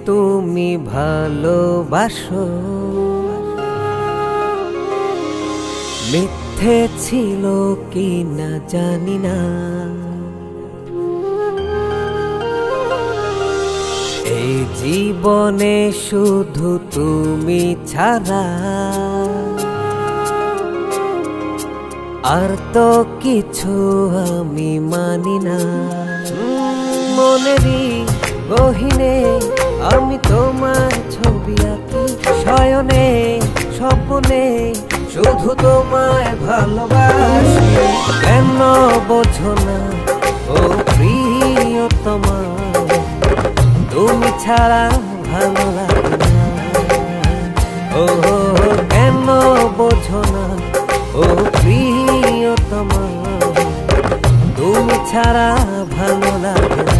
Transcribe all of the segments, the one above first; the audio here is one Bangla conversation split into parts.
তুমি ভালোবাসো, মিথ্যে ছিল কি না জানি না। এই জীবনে শুধু তুমি ছাড়া আর তো কিছু আমি মানি না। মনেরই গহীনে আমি তোমার ছবি আঁকি, শয়নে স্বপ্নে শুধু তোমায় ভালোবাসি। কেন বোঝো না ও প্রিয়তমা, তুমি ছাড়া ভালো লাগে না। ও কেন বোঝো না ও প্রিয়তমা, তুমি ছাড়া ভালো লাগে না।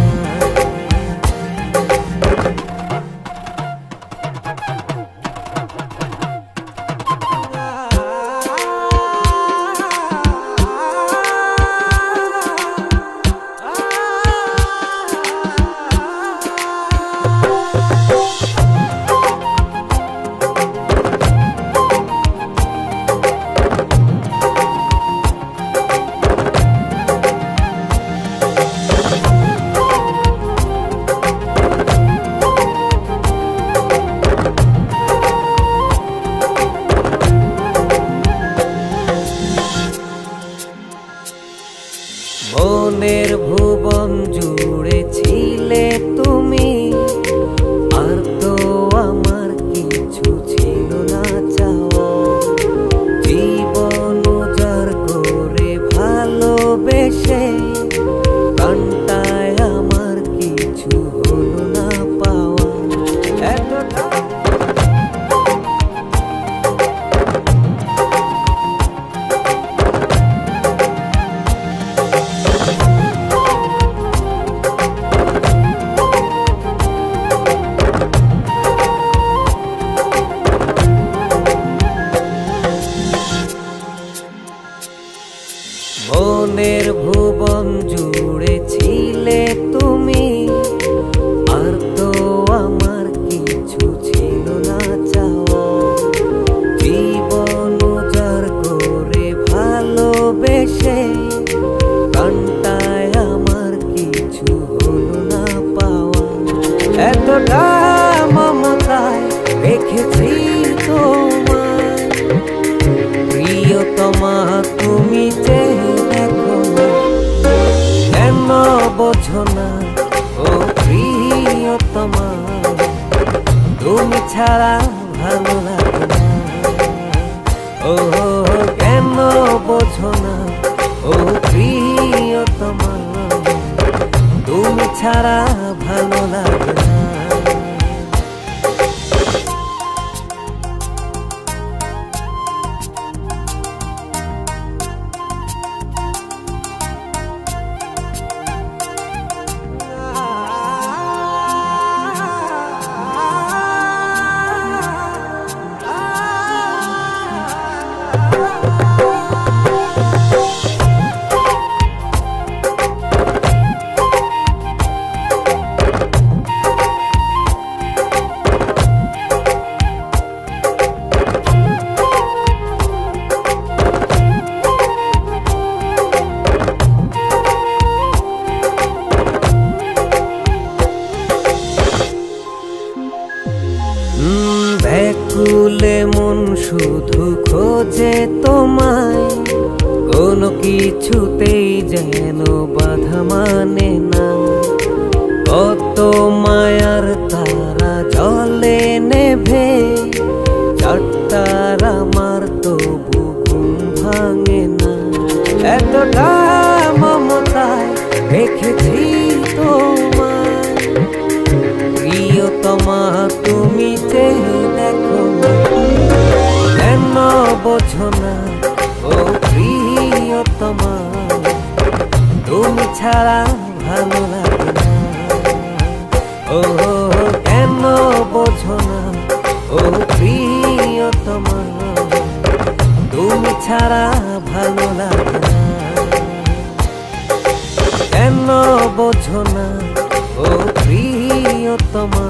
মনের ভুবন জুড়ে ছিলে তুমি, আর তো আমার কিছু ছিল না চাওয়া। জীবন উজাড় করে ভালোবেসে কান্তায় আমার কিছু হলো না পাওয়া। এতটা মনের ভুবন জুড়ে ছিলে তুমি, আর তো আমার কিছু ছিল না চাওয়া। জীবন উজাড় করে ভালোবেসে কান্তায় আমার কিছু হলো না পাওয়া। এতটা মমতায় রেখেছি তোমায় প্রিয়তমা, তুমি যে বোঝো না ও প্রিয়তমা, তুমি ছাড়া ভালো লাগে না। ও কেন বোঝো না ও প্রিয়তমা, তুমি ছাড়া ভালো লাগে না। ব্যাকুলে মন শুধু খোঁজে তোমায়, কোনো কিছুতেই যেন বাধা মানে না। কত মায়ার তারা জলে নেভে, চারটার আমার তবু ঘুম ভাঙে না। এতটা মমতায় রেখেছি তোমায় প্রিয়তমা, তুমি যে দেখো না। কেন বোঝো না ও প্রিয়তমা, তুমি ছাড়া ভালো লাগে না। ও কেন বোঝো না ও প্রিয়তমা, তুমি ছাড়া ভালো লাগে না। কেন বোঝো না ও প্রিয়তমা,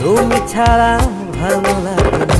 তুমি ছাড়া ভালো লাগে না।